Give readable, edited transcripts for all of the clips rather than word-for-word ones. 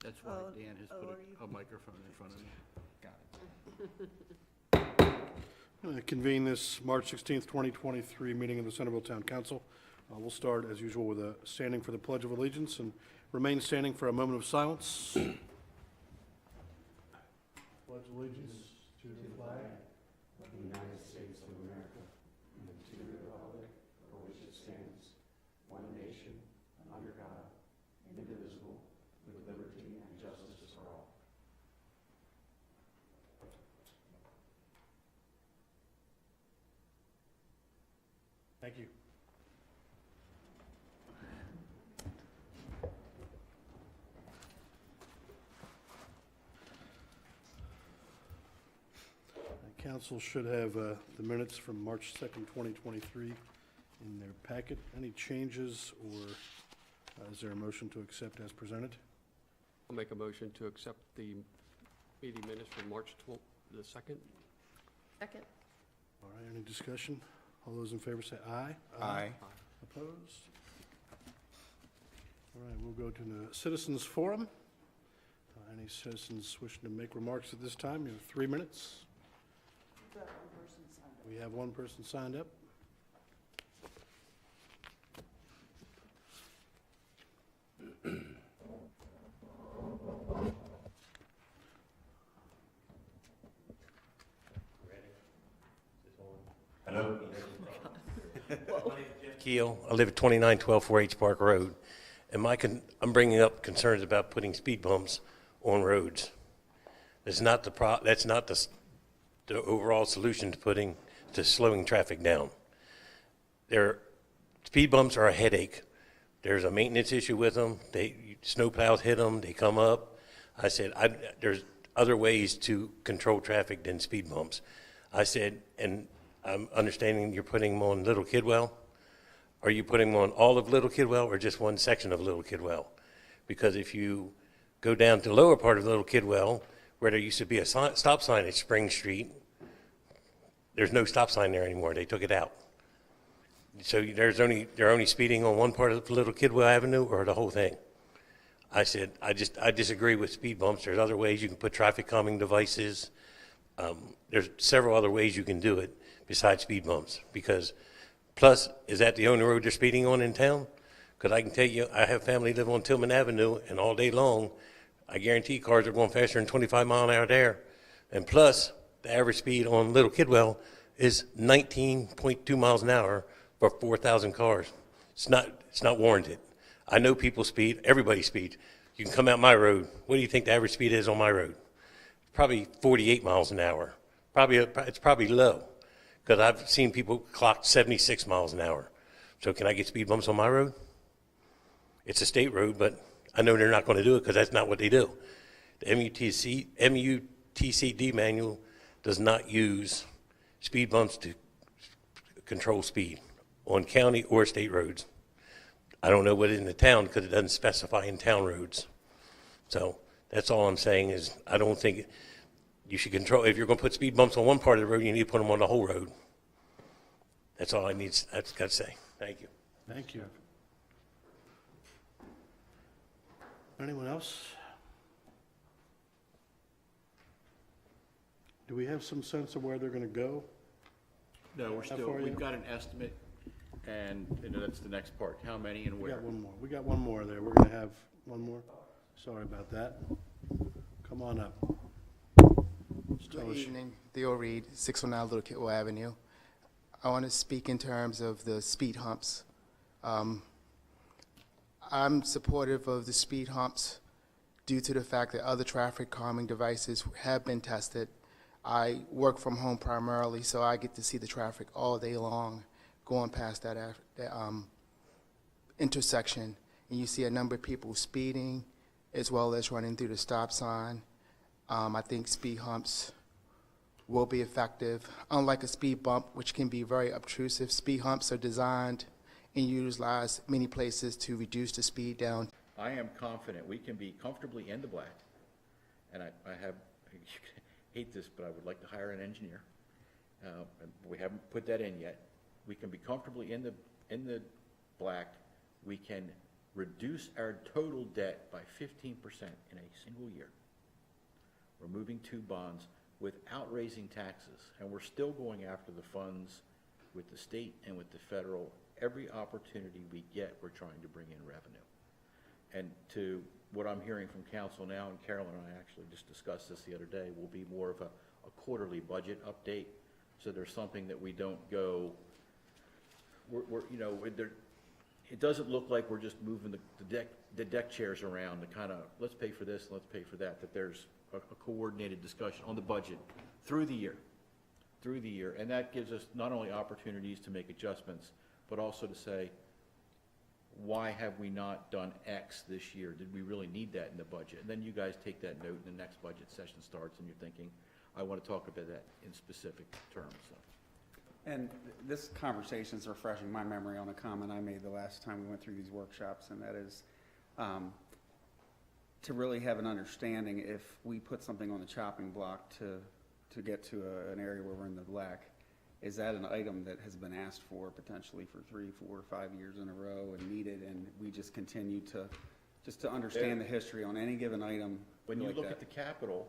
That's why Dan has put a microphone in front of me. Got it. Convene this March 16th, 2023 meeting of the Centreville Town Council. We'll start, as usual, with a standing for the Pledge of Allegiance and remain standing for a moment of silence. Pledge allegiance to the flag of the United States of America and to the republic for which it stands, one nation, under God, indivisible, with liberty and justice for all. Thank you. Council should have the minutes from March 2nd, 2023 in their packet. Any changes, or is there a motion to accept as presented? I'll make a motion to accept the meeting minutes from March the 2nd. Second. All right, any discussion? All those in favor say aye. Aye. Opposed? All right, we'll go to the Citizens Forum. Any citizens wishing to make remarks at this time? You have 3 minutes. We have one person signed up. Hello. Keel. I live at 2912 4H Park Road, and I'm bringing up concerns about putting speed bumps on roads. That's not the overall solution to slowing traffic down. Speed bumps are a headache. There's a maintenance issue with them. Snow plows hit them, they come up. I said, there's other ways to control traffic than speed bumps. I said, and I'm understanding you're putting them on Little Kidwell. Are you putting them on all of Little Kidwell or just one section of Little Kidwell? Because if you go down to the lower part of Little Kidwell, where there used to be a stop sign at Spring Street, there's no stop sign there anymore. They took it out. So they're only speeding on one part of Little Kidwell Avenue or the whole thing. I said, I disagree with speed bumps. There's other ways you can put traffic calming devices. There's several other ways you can do it besides speed bumps. Because plus, is that the only road they're speeding on in town? Because I can tell you, I have family live on Tillman Avenue, and all day long, I guarantee cars are going faster than 25 mile an hour there. And plus, the average speed on Little Kidwell is 19.2 miles an hour for 4,000 cars. It's not warranted. I know people speed, everybody speeds. You can come out my road. What do you think the average speed is on my road? Probably 48 miles an hour. It's probably low, because I've seen people clock 76 miles an hour. So can I get speed bumps on my road? It's a state road, but I know they're not going to do it because that's not what they do. The MUTCD manual does not use speed bumps to control speed on county or state roads. I don't know what it is in the town because it doesn't specify in town roads. So that's all I'm saying is I don't think you should control. If you're going to put speed bumps on one part of the road, you need to put them on the whole road. That's all I've got to say. Thank you. Thank you. Anyone else? Do we have some sense of where they're going to go? No, How far are you? we've got an estimate, and that's the next part. How many and We where? got one more. We got one more there. We're going to have one more. Sorry about that. Come on up. Good evening, Theo Reed, 609 Little Kidwell Avenue. I want to speak in terms of the speed humps. I'm supportive of the speed humps due to the fact that other traffic calming devices have been tested. I work from home primarily, so I get to see the traffic all day long going past that intersection. And you see a number of people speeding as well as running through the stop sign. I think speed humps will be effective. Unlike a speed bump, which can be very obtrusive, speed humps are designed and utilized many places to reduce the speed down. I am confident we can be comfortably in the black, and I hate this, but I would like to hire an engineer. And we haven't put that in yet. We can be comfortably in the black. We can reduce our total debt by 15% in a single year. We're moving 2 bonds without raising taxes, and we're still going after the funds with the state and with the federal. Every opportunity we get, we're trying to bring in revenue. And to what I'm hearing from council now, and Carolyn and I actually just discussed this the other day, will be more of a quarterly budget update. So there's something that we don't go, you know, it doesn't look like we're just moving the deck chairs around to kind of, let's pay for this, let's pay for that, that there's a coordinated discussion on the budget through the year. And that gives us not only opportunities to make adjustments, but also to say, why have we not done X this year? Did we really need that in the budget? And then you guys take that note and the next budget session starts and you're thinking, I want to talk about that in specific terms. So. And this conversation is refreshing my memory on a comment I made the last time we went through these workshops, and that is to really have an understanding if we put something on the chopping block to get to an area where we're in the black, is that an item that has been asked for potentially for 3, 4, 5 years in a row and needed, and we just continue to understand the history on any given item. When you like look that. at the capital,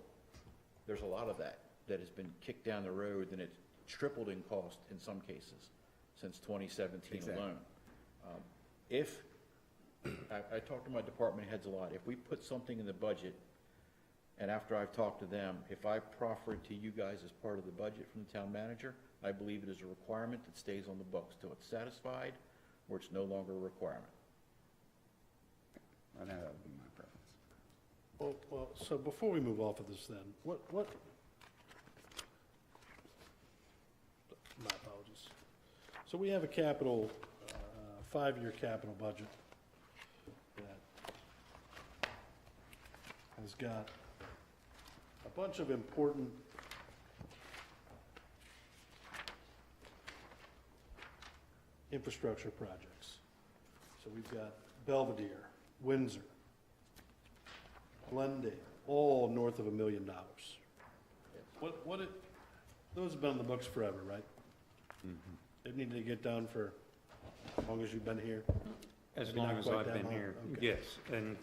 there's a lot of that has been kicked down the road, and it's tripled in cost in some cases since 2017 Exactly. alone. If, I talk to my department heads a lot, if we put something in the budget, and after I've talked to them, if I proffer it to you guys as part of the budget from the town manager, I believe it is a requirement that stays on the books till it's satisfied, or it's no longer a requirement. And that would be my preference. Well, so before we move off of this then, what, my apologies. So we have a capital, 5-year capital budget that has got a bunch of important infrastructure projects. So we've got Belvedere, Windsor, Glendale, all north of $1 million. Those have been on the books forever, right? They needed to get done for as long as you've been here? As Maybe long not as quite I've that been long, here, okay. yes. And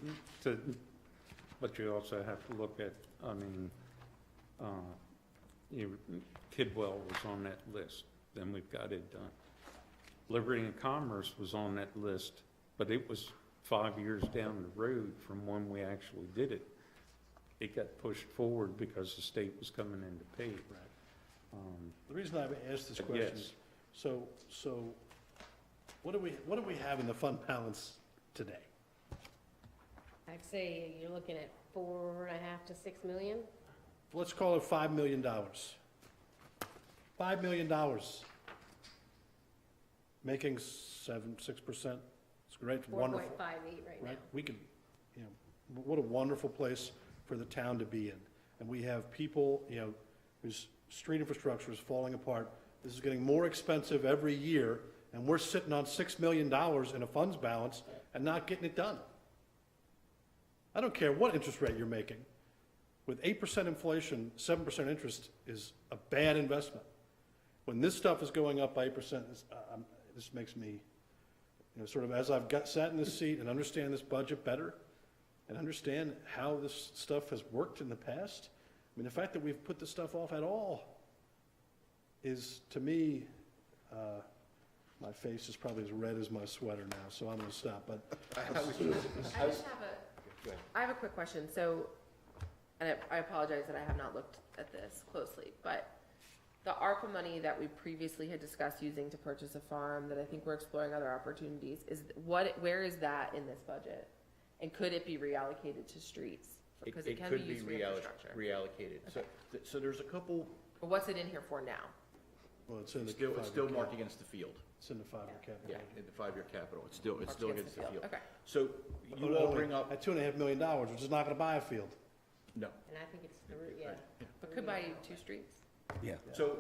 but you also have to look at, I mean, Kidwell was on that list, then we've got it done. Liberty and Commerce was on that list, but it was 5 years down the road from when we actually did it. It got pushed forward because the state was coming in to pay it. Right. The reason I've asked this question is, so what do we have in the fund balance today? I'd say you're looking at 4.5 to 6 million. Let's call it $5 million. $5 million. Making 6%. It's great, wonderful. 4.58 right now. Right? We could, what a wonderful place for the town to be in. And we have people, whose street infrastructure is falling apart. This is getting more expensive every year, and we're sitting on $6 million in a funds balance and not getting it done. I don't care what interest rate you're making. With 8% inflation, 7% interest is a bad investment. When this stuff is going up by 8%, this makes me, sort of as I've sat in this seat and understand this budget better and understand how this stuff has worked in the past, I mean, the fact that we've put this stuff off at all is, to me, my face is probably as red as my sweater now, so I'm going to stop. But I have a quick question. So, and I apologize that I have not looked at this closely, but the ARPA money that we previously had discussed using to purchase a farm, that I think we're exploring other opportunities, where is that in this budget? And could it be reallocated to streets? Because it can be used for infrastructure. Reallocated. Okay. So there's a couple, But what's it in here for now? well, it's in the it's still five-year marked cap. against the field. It's in the 5-year capital. Yeah, in the 5-year capital. It's still Marked against the field. Okay. So you all bring up, At $2.5 million, which is not going to buy a field. no. And I think it's three, Right. But could buy 2 streets. Yeah. So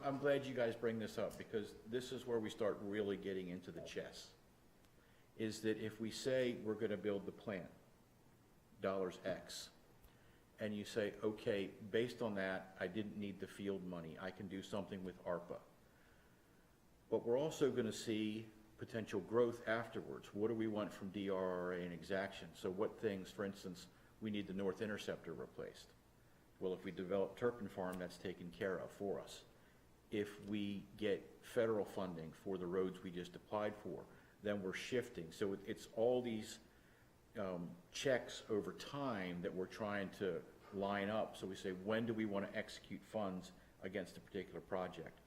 I'm glad you guys bring this up, because this is where we start really getting into the chess. Is that if we say we're gonna build the plant, dollars X, and you say, okay, based on that, I didn't need the field money, I can do something with ARPA. But we're also gonna see potential growth afterwards. What do we want from DRRA and exaction? So what things, for instance, we need the north interceptor replaced. Well, if we develop Turpin Farm, that's taken care of for us. If we get federal funding for the roads we just applied for, then we're shifting. So it's all these checks over time that we're trying to line up. So we say, when do we want to execute funds against a particular project?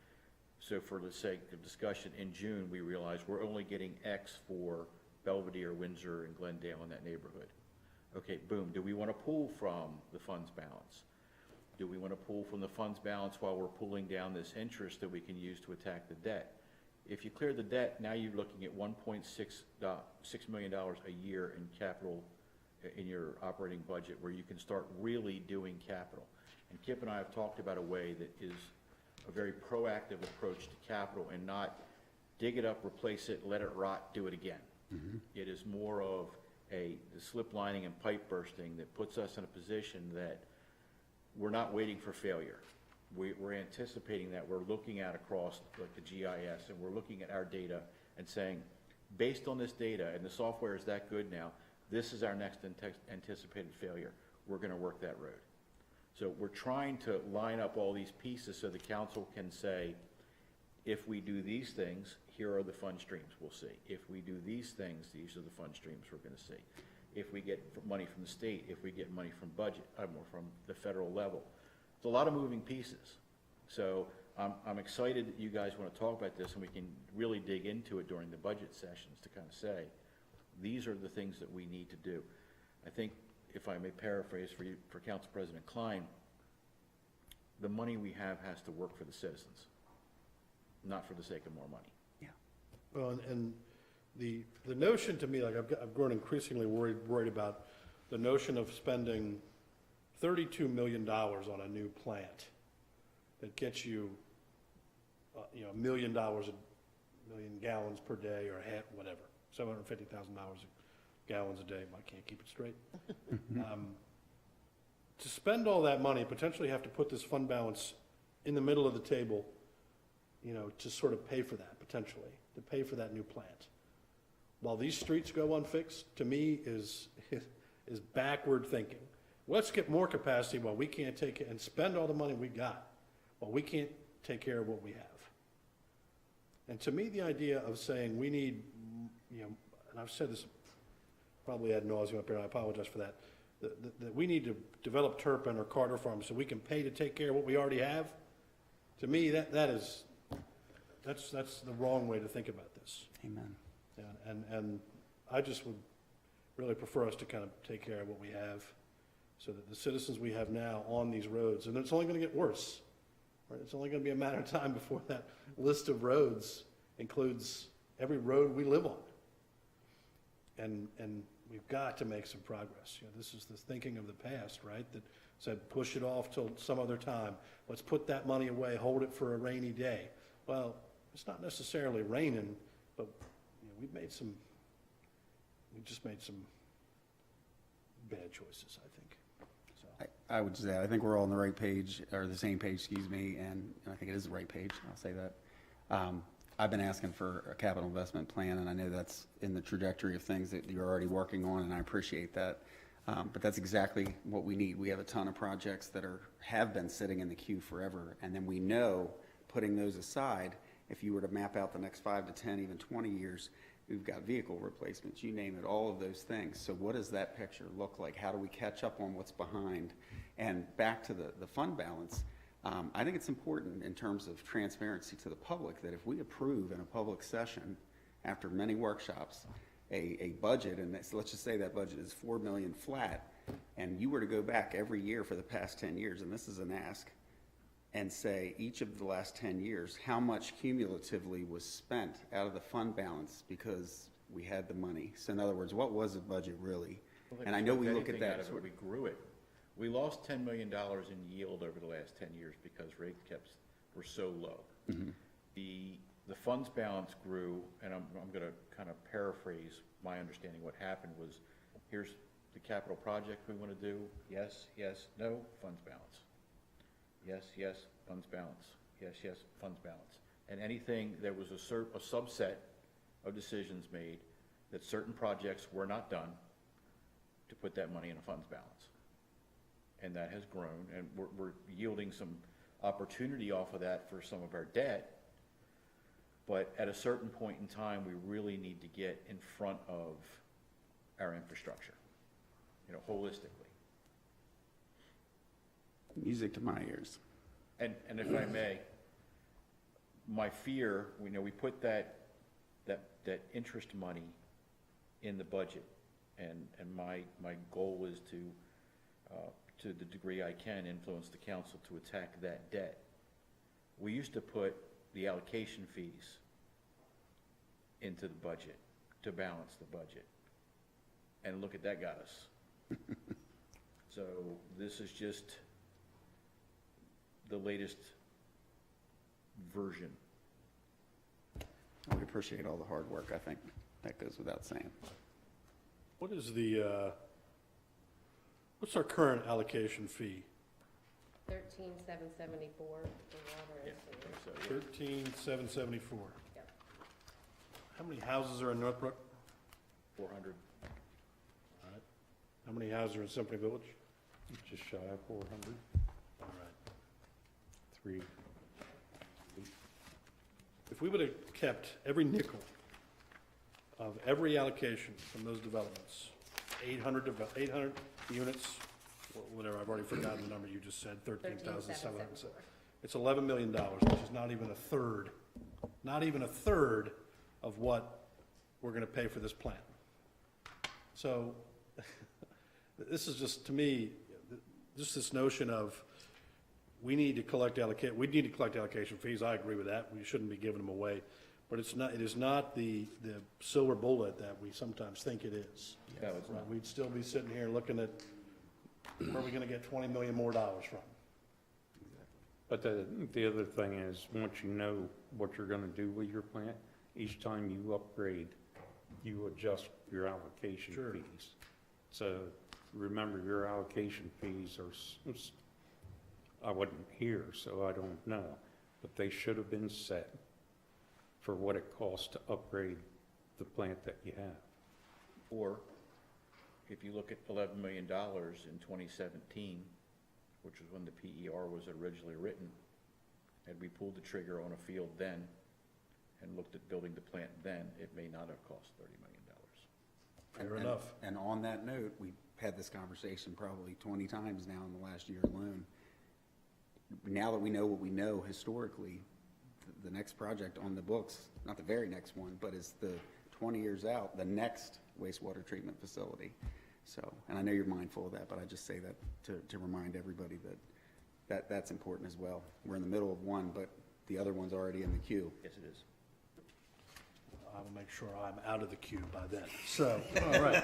So for the sake of discussion, in June, we realized we're only getting X for Belvedere, Windsor, and Glendale in that neighborhood. Okay, boom. Do we want to pull from the funds balance? Do we want to pull from the funds balance while we're pulling down this interest that we can use to attack the debt? If you clear the debt, now you're looking at $1.6 million a year in capital in your operating budget, where you can start really doing capital. And Kip and I have talked about a way that is a very proactive approach to capital, and not dig it up, replace it, let it rot, do it again. It is more of the slip lining and pipe bursting that puts us in a position that we're not waiting for failure. We're anticipating that. We're looking at across like the GIS, and we're looking at our data and saying, based on this data, and the software is that good now, this is our next anticipated failure. We're going to work that road. So we're trying to line up all these pieces so the council can say, if we do these things, here are the fund streams we'll see. If we do these things, these are the fund streams we're going to see. If we get money from the state, if we get money from budget, or from the federal level. It's a lot of moving pieces. So I'm excited that you guys want to talk about this, and we can really dig into it during the budget sessions to kind of say, these are the things that we need to do. I think, if I may paraphrase for you, for Council President Klein, the money we have has to work for the citizens, not for the sake of more money. Yeah. Well, and the notion to me, like I've grown increasingly worried about the notion of spending $32 million on a new plant that gets you, $1 million, a million gallons per day, or whatever, $750,000 gallons a day. I can't keep it straight. To spend all that money, potentially have to put this fund balance in the middle of the table, to sort of pay for that, potentially, to pay for that new plant. While these streets go unfixed, to me, is backward thinking. Let's get more capacity while we can't take it, and spend all the money we got while we can't take care of what we have. And to me, the idea of saying we need, and I've said this probably ad nauseum up here, and I apologize for that, that we need to develop Turpin or Carter Farm so we can pay to take care of what we already have. To me, that's the wrong way to think about this. Amen. Yeah, and I just would really prefer us to kind of take care of what we have, so that the citizens we have now on these roads, and it's only going to get worse, right? It's only going to be a matter of time before that list of roads includes every road we live on. And we've got to make some progress. This is the thinking of the past, right? That said, push it off till some other time. Let's put that money away, hold it for a rainy day. Well, it's not necessarily raining, but we just made some bad choices, I think. So. I would say, I think we're all on the right page, or the same page, excuse me, and I think it is the right page, I'll say that. I've been asking for a capital investment plan, and I know that's in the trajectory of things that you're already working on, and I appreciate that. But that's exactly what we need. We have a ton of projects that have been sitting in the queue forever, and then we know, putting those aside, if you were to map out the next 5 to 10, even 20 years, we've got vehicle replacements, you name it, all of those things. So what does that picture look like? How do we catch up on what's behind? And back to the fund balance, I think it's important in terms of transparency to the public that if we approve in a public session, after many workshops, a budget, and let's just say that budget is $4 million flat, and you were to go back every year for the past 10 years, and this is an ask, and say each of the last 10 years, how much cumulatively was spent out of the fund balance because we had the money. So in other words, what was the budget really? And I know we look at that. We grew it. We lost $10 million in yield over the last 10 years because rate caps were so low. Mm-hmm. The funds balance grew, and I'm going to kind of paraphrase my understanding. What happened was, here's the capital project we want to do. Yes, yes, no, funds balance. Yes, yes, funds balance. Yes, yes, funds balance. And anything that was a subset of decisions made that certain projects were not done to put that money in a funds balance. And that has grown, and we're yielding some opportunity off of that for some of our debt. But at a certain point in time, we really need to get in front of our infrastructure, holistically. Music to my ears. And if I may, my fear, we put that interest money in the budget, and my goal is to the degree I can, influence the council to attack that debt. We used to put the allocation fees into the budget to balance the budget. And look at that got us. So this is just the latest version. We appreciate all the hard work. I think that goes without saying. What is what's our current allocation fee? 13,774 for water and sewer. So, $13,774. Yep. How many houses are in Northbrook? 400. All right. How many houses are in Symphony Village? Just shy of 400, All right. 3. If we would have kept every nickel of every allocation from those developments, 800 units, whatever, I've already forgotten the number you just said, 13,700. It's $11 million, which is not even a third of what we're going to pay for this plant. So this is just, to me, just this notion of we need to collect allocation fees. I agree with that. We shouldn't be giving them away. But it is not the silver bullet that we sometimes think it is. No, it's not. We'd still be sitting here looking at where are we going to get $20 million more from. But the other thing is, once you know what you're gonna do with your plant, each time you upgrade, you adjust your allocation Sure. fees. So remember, your allocation fees are, I wasn't here, so I don't know, but they should have been set for what it costs to upgrade the plant that you have. Or if you look at $11 million in 2017, which was when the PER was originally written, had we pulled the trigger on a field then and looked at building the plant then, it may not have cost $30 million. Fair enough. And on that note, we've had this conversation probably 20 times now in the last year alone. Now that we know what we know historically, the next project on the books, not the very next one, but is the 20 years out, the next wastewater treatment facility. So, and I know you're mindful of that, but I just say that to remind everybody that that's important as well. We're in the middle of one, but the other one's already in the queue. Yes, it is. I will make sure I'm out of the queue by then. So, all right.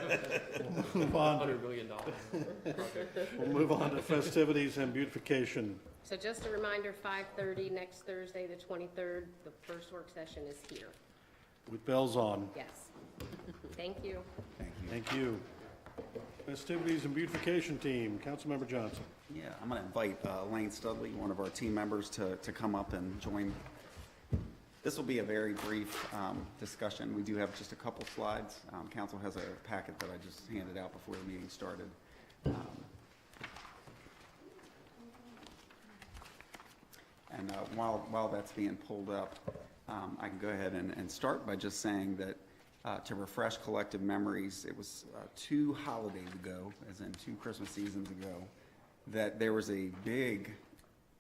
We'll move on to, $100 million project. we'll move on to festivities and beautification. So just a reminder, 5:30 next Thursday, the 23rd, the first work session is here. With bells on. Yes. Thank you. Thank you. Thank you. Festivities and beautification team, Councilmember Johnson. Yeah, I'm going to invite Elaine Studley, one of our team members, to come up and join. This will be a very brief discussion. We do have just a couple slides. Council has a packet that I just handed out before the meeting started. And while that's being pulled up, I can go ahead and start by just saying that to refresh collective memories, it was 2 holidays ago, as in 2 Christmas seasons ago, that there was a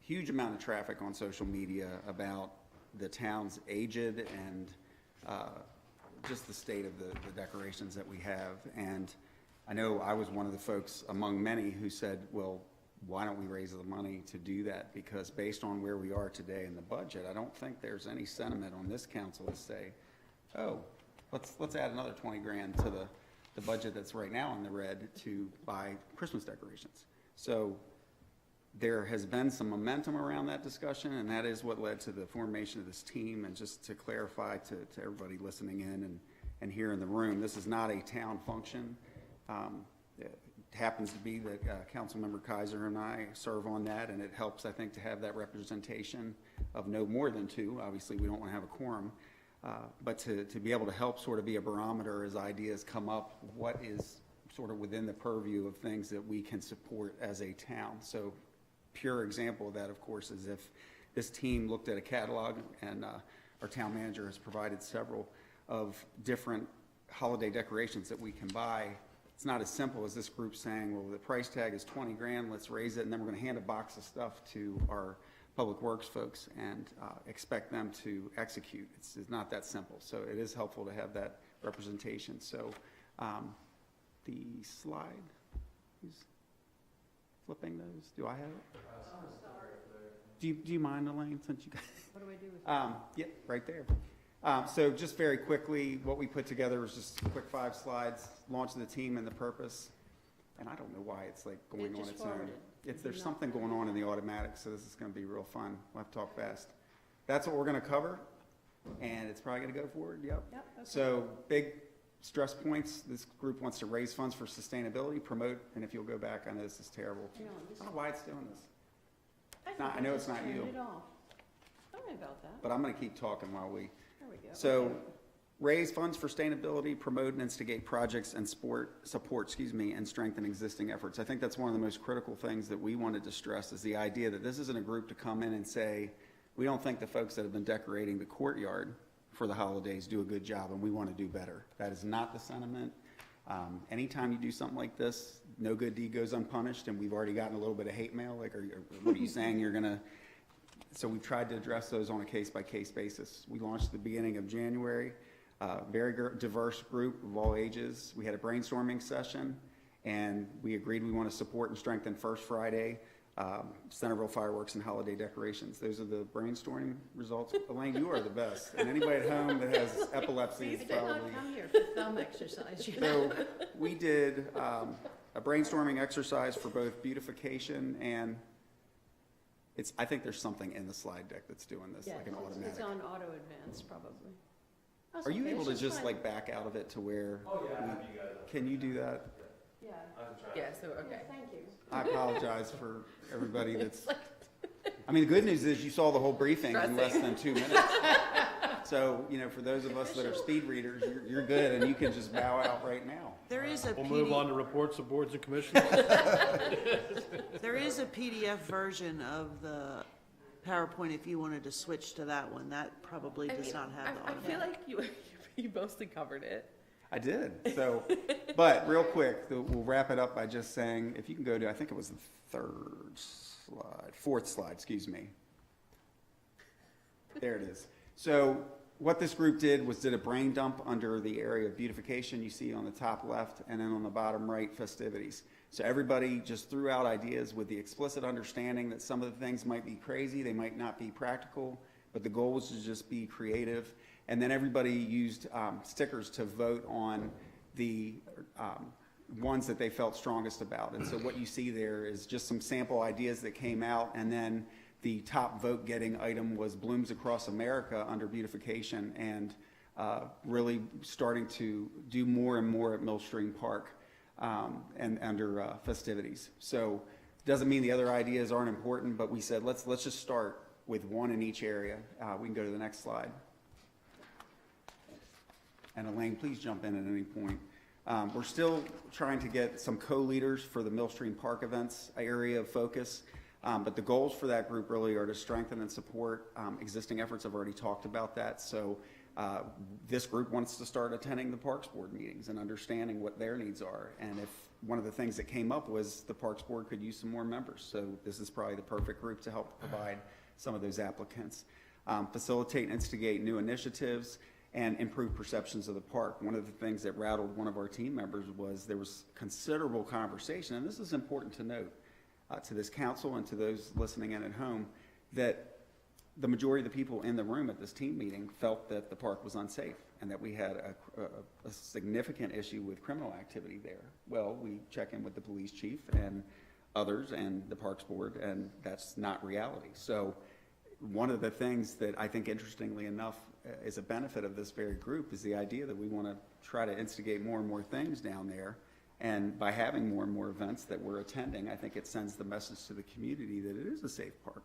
huge amount of traffic on social media about the town's aged and just the state of the decorations that we have. And I know I was one of the folks among many who said, well, why don't we raise the money to do that? Because based on where we are today in the budget, I don't think there's any sentiment on this council to say, oh, let's add another 20 grand to the budget that's right now in the red to buy Christmas decorations. So there has been some momentum around that discussion, and that is what led to the formation of this team. And just to clarify to everybody listening in and here in the room, this is not a town function. It happens to be that Councilmember Kaiser and I serve on that, and it helps, I think, to have that representation of no more than 2. Obviously, we don't want to have a quorum. But to be able to help sort of be a barometer as ideas come up, what is sort of within the purview of things that we can support as a town. So pure example of that, of course, is if this team looked at a catalog, and our town manager has provided several of different holiday decorations that we can buy. It's not as simple as this group saying, well, the price tag is 20 grand, let's raise it, and then we're going to hand a box of stuff to our public works folks and expect them to execute. It's not that simple. So it is helpful to have that representation. So the slide, who's flipping those? Do I have it? Do you mind, Elaine, since you guys? What do I do with Yeah, right there. So just very quickly, what we put together was just a quick 5 slides, launch of the team and the purpose. And I don't know why it's like going on just its own. forwarded. There's something going on in the automatic, so this is gonna be real fun. We'll have to talk fast. That's what we're gonna cover, and it's probably gonna go forward, yep. Yep, okay. So big stress points, this group wants to raise funds for sustainability, promote, and if you'll go back, I know this is terrible. No, I don't know why it's doing this, think I know it's just not you. turned it off. Sorry about that. but I'm gonna keep talking while we. There we go. So, Okay. raise funds for sustainability, promote and instigate projects and support, and strengthen existing efforts. I think that's one of the most critical things that we wanted to stress is the idea that this isn't a group to come in and say, we don't think the folks that have been decorating the courtyard for the holidays do a good job and we want to do better. That is not the sentiment. Anytime you do something like this, no good deed goes unpunished, and we've already gotten a little bit of hate mail, like, what are you saying you're gonna? So we've tried to address those on a case-by-case basis. We launched at the beginning of January. Very diverse group of all ages. We had a brainstorming session, and we agreed we want to support and strengthen First Friday, Centreville fireworks and holiday decorations. Those are the brainstorming results. Elaine, you are the best. And anybody at home that has epilepsy is I did probably. not come here for thumb exercise, you know. So we did a brainstorming exercise for both beautification and I think there's something in the slide deck that's doing this, Yeah, like an automatic. it's on auto advance, probably. That's Are you okay, able it's to just fine. like back out of it to where? Can you do that? Yeah. Yeah, so, okay. Yeah, thank you. I apologize for everybody that's, I mean, the good news is you saw the whole briefing in less than 2 minutes. So, for those of us that are speed readers, you're good and you can just bow out right now. There is a We'll move on to reports of boards and commissions. there is a PDF version of the PowerPoint if you wanted to switch to that one. That probably I does mean, not have the I feel automatic. like you mostly covered it. I did, so, but real quick, we'll wrap it up by just saying, if you can go to, I think it was the 4th slide, excuse me. There it is. So what this group did was did a brain dump under the area of beautification you see on the top left, and then on the bottom right, festivities. So everybody just threw out ideas with the explicit understanding that some of the things might be crazy, they might not be practical, but the goal was to just be creative. And then everybody used stickers to vote on the ones that they felt strongest about. And so what you see there is just some sample ideas that came out, and then the top vote getting item was Blooms Across America under beautification, and really starting to do more and more at Millstream Park and under festivities. So it doesn't mean the other ideas aren't important, but we said let's just start with one in each area. We can go to the next slide. And Elaine, please jump in at any point. We're still trying to get some co-leaders for the Millstream Park events area of focus. But the goals for that group really are to strengthen and support existing efforts. I've already talked about that. So this group wants to start attending the Parks Board meetings and understanding what their needs are. And if one of the things that came up was the Parks Board could use some more members. So this is probably the perfect group to help provide some of those applicants. Facilitate and instigate new initiatives and improve perceptions of the park. One of the things that rattled one of our team members was there was considerable conversation, and this is important to note, to this council and to those listening in at home, that the majority of the people in the room at this team meeting felt that the park was unsafe and that we had a significant issue with criminal activity there. Well, we check in with the police chief and others and the Parks Board, and that's not reality. So one of the things that I think, interestingly enough, is a benefit of this very group is the idea that we want to try to instigate more and more things down there. And by having more and more events that we're attending, I think it sends the message to the community that it is a safe park.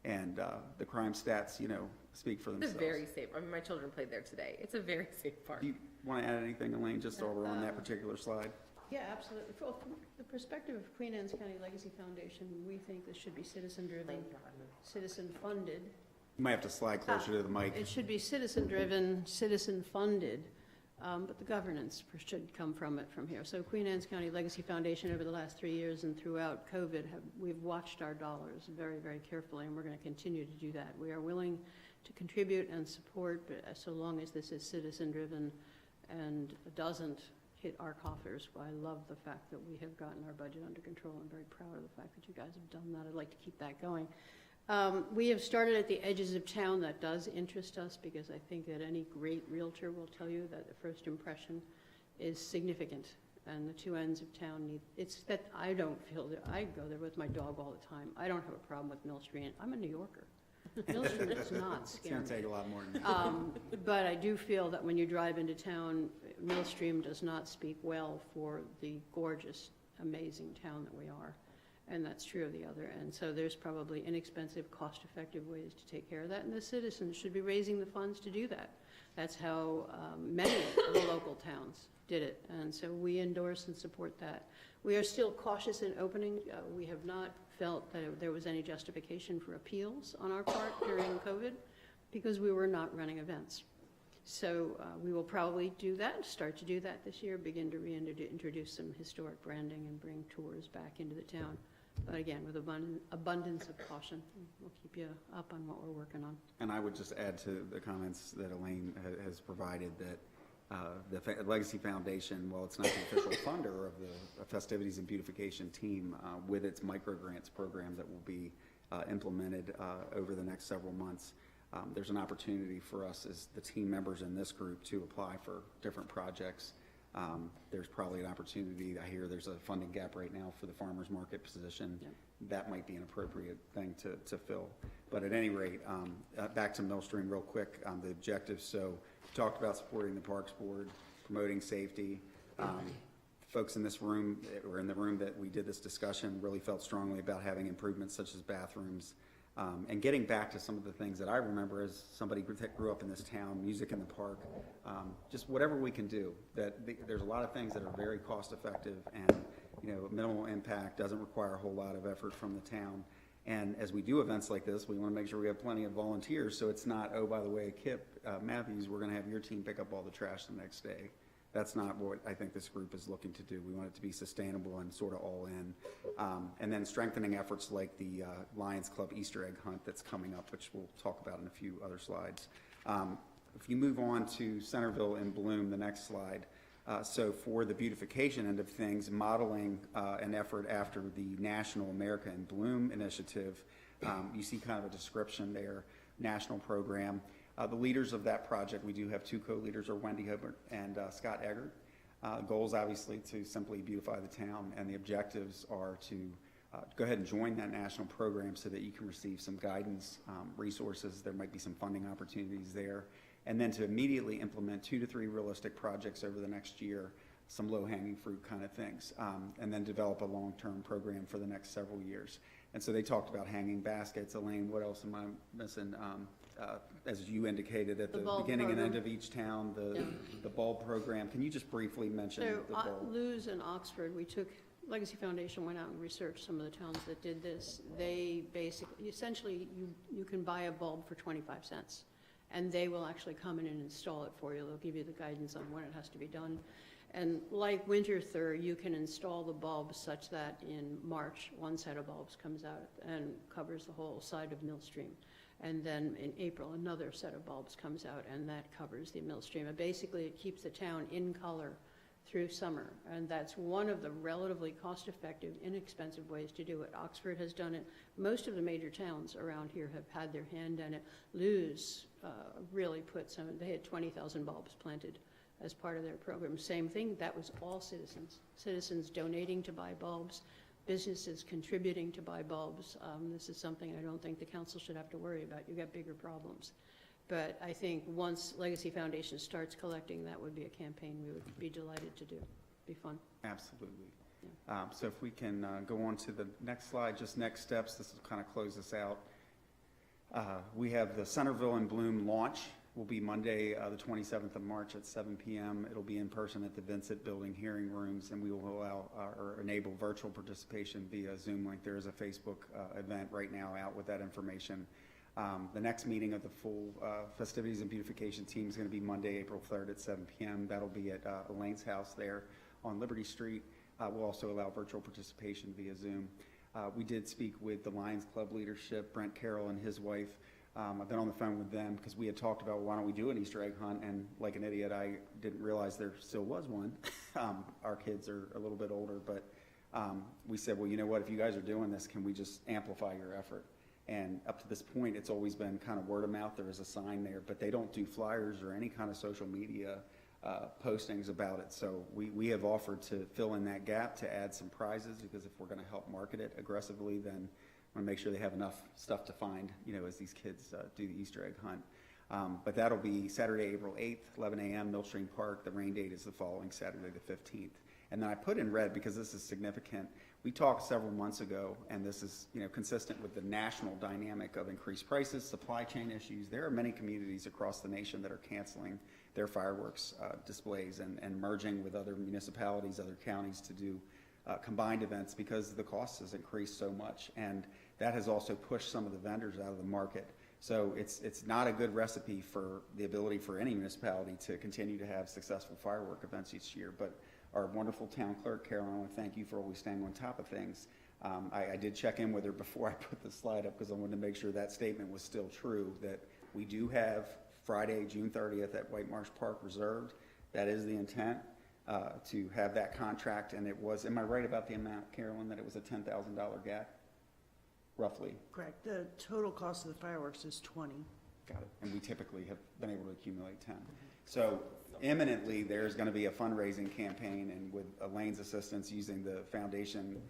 And the crime stats, you know, speak for It's themselves. a very safe, I mean, my children played there today. It's a very safe park. Do you want to add anything, Elaine, just while we're on that particular slide? Yeah, absolutely. From the perspective of Queen Anne's County Legacy Foundation, we think this should be citizen-driven, citizen-funded. You might have to slide closer to the mic. It should be citizen-driven, citizen-funded, but the governance should come from it from here. So Queen Anne's County Legacy Foundation, over the last 3 years and throughout COVID, we've watched our dollars very, very carefully, and we're going to continue to do that. We are willing to contribute and support, but so long as this is citizen-driven and doesn't hit our coffers. I love the fact that we have gotten our budget under control. I'm very proud of the fact that you guys have done that. I'd like to keep that going. We have started at the edges of town. That does interest us because I think that any great realtor will tell you that the first impression is significant, and the two ends of town need, it's that I don't feel that, I go there with my dog all the time. I don't have a problem with Mill Street. I'm a New Yorker. Mill Street does not It's scare going me. to take a lot more than that. But I do feel that when you drive into town, Millstream does not speak well for the gorgeous, amazing town that we are. And that's true of the other end. So there's probably inexpensive, cost-effective ways to take care of that. And the citizens should be raising the funds to do that. That's how many of the local towns did it. And so we endorse and support that. We are still cautious in opening. We have not felt that there was any justification for appeals on our part during COVID because we were not running events. So we will probably do that, start to do that this year, begin to reintroduce some historic branding and bring tours back into the town. But again, with abundance of caution, we'll keep you up on what we're working on. And I would just add to the comments that Elaine has provided that the Legacy Foundation, while it's not the official funder of the festivities and beautification team, with its microgrants program that will be implemented over the next several months, there's an opportunity for us as the team members in this group to apply for different projects. There's probably an opportunity, I hear there's a funding gap right now for the farmer's market position. Yep. That might be an appropriate thing to fill. But at any rate, back to Millstream real quick, the objectives. So we talked about supporting the Parks Board, promoting safety. Folks in this room, or in the room that we did this discussion, really felt strongly about having improvements such as bathrooms. And getting back to some of the things that I remember as somebody that grew up in this town, music in the park, just whatever we can do. There's a lot of things that are very cost effective and, you know, minimal impact, doesn't require a whole lot of effort from the town. And as we do events like this, we want to make sure we have plenty of volunteers, so it's not, oh, by the way, Kip Matthews, we're going to have your team pick up all the trash the next day. That's not what I think this group is looking to do. We want it to be sustainable and sort of all in. And then strengthening efforts like the Lions Club Easter egg hunt that's coming up, which we'll talk about in a few other slides. If you move on to Centreville and Bloom, the next slide. So for the beautification end of things, modeling an effort after the National America in Bloom initiative, you see kind of a description there, national program. The leaders of that project, we do have two co-leaders, are Wendy Hobart and Scott Eggert. Goals, obviously, to simply beautify the town, and the objectives are to go ahead and join that national program so that you can receive some guidance, resources. There might be some funding opportunities there. And then to immediately implement 2 to 3 realistic projects over the next year, some low-hanging fruit kind of things, and then develop a long-term program for the next several years. And so they talked about hanging baskets. Elaine, what else am I missing? As you indicated at the beginning and end of each town, the bulb program. Can you just briefly mention the bulb? Lewes and Oxford, Legacy Foundation went out and researched some of the towns that did this. They basically, essentially, you can buy a bulb for 25 cents, and they will actually come in and install it for you. They'll give you the guidance on when it has to be done. And like Winterthur, you can install the bulbs such that in March, one set of bulbs comes out and covers the whole side of Millstream. And then in April, another set of bulbs comes out, and that covers the Millstream. And basically, it keeps the town in color through summer. And that's one of the relatively cost-effective, inexpensive ways to do it. Oxford has done it. Most of the major towns around here have had their hand in it. Lewes really put they had 20,000 bulbs planted as part of their program. Same thing, that was all citizens. Citizens donating to buy bulbs, businesses contributing to buy bulbs. This is something I don't think the council should have to worry about. You got bigger problems. But I think once Legacy Foundation starts collecting, that would be a campaign we would be delighted to do. Be fun. Absolutely. Yeah. So if we can go on to the next slide, just next steps. This will kind of close us out. We have the Centreville and Bloom launch, will be Monday, the 27th of March at 7 p.m. It'll be in person at the Vincent Building hearing rooms, and we will allow or enable virtual participation via Zoom link. There is a Facebook event right now out with that information. The next meeting of the full festivities and beautification team is going to be Monday, April 3rd at 7 p.m. That'll be at Elaine's house there on Liberty Street. We'll also allow virtual participation via Zoom. We did speak with the Lions Club leadership, Brent Carroll and his wife. I've been on the phone with them because we had talked about, well, why don't we do an Easter egg hunt? And like an idiot, I didn't realize there still was one. Our kids are a little bit older, but we said, well, you know what, if you guys are doing this, can we just amplify your effort? And up to this point, it's always been kind of word of mouth. There is a sign there, but they don't do flyers or any kind of social media postings about it. So we have offered to fill in that gap to add some prizes, because if we're going to help market it aggressively, then I want to make sure they have enough stuff to find, you know, as these kids do the Easter egg hunt. But that'll be Saturday, April 8th, 11 a.m., Millstream Park. The rain date is the following Saturday, the 15th. And then I put in red because this is significant. We talked several months ago, and this is, you know, consistent with the national dynamic of increased prices, supply chain issues. There are many communities across the nation that are canceling their fireworks displays and merging with other municipalities, other counties to do combined events because the cost has increased so much, and that has also pushed some of the vendors out of the market. So it's not a good recipe for the ability for any municipality to continue to have successful firework events each year. But our wonderful town clerk, Carolyn, I want to thank you for always staying on top of things. I did check in with her before I put the slide up because I wanted to make sure that statement was still true, that we do have Friday, June 30th at White Marsh Park reserved. That is the intent. To have that contract, and it was, am I right about the amount, Carolyn, that it was a $10,000 gap, roughly? Correct. The total cost of the fireworks is 20. Got it. And we typically have been able to accumulate 10. So imminently, there's going to be a fundraising campaign, and with Elaine's assistance, using the foundation,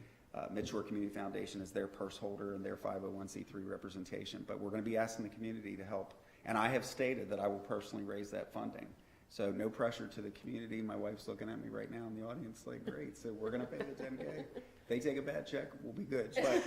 Midshore Community Foundation as their purse holder and their 501c3 representation. But we're going to be asking the community to help, and I have stated that I will personally raise that funding. So no pressure to the community. My wife's looking at me right now in the audience like, great, so we're going to pay the 10K. If they take a bad check, we'll be good. But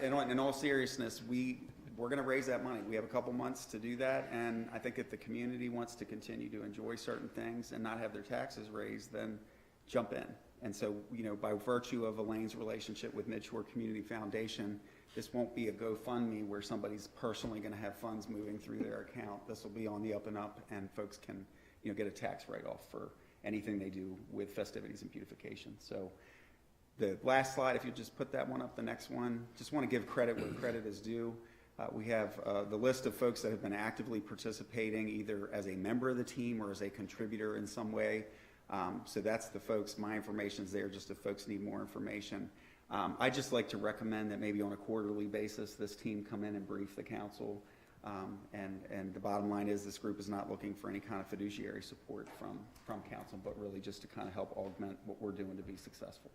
in all seriousness, we're going to raise that money. We have a couple months to do that, and I think if the community wants to continue to enjoy certain things and not have their taxes raised, then jump in. And so, you know, by virtue of Elaine's relationship with Midshore Community Foundation, this won't be a GoFundMe where somebody's personally going to have funds moving through their account. This will be on the up and up, and folks can, you know, get a tax write-off for anything they do with festivities and beautification. So the last slide, if you just put that one up, the next one, just want to give credit where credit is due. We have the list of folks that have been actively participating either as a member of the team or as a contributor in some way. So that's the folks, my information's there just if folks need more information. I'd just like to recommend that maybe on a quarterly basis, this team come in and brief the council. And the bottom line is this group is not looking for any kind of fiduciary support from council, but really just to kind of help augment what we're doing to be successful.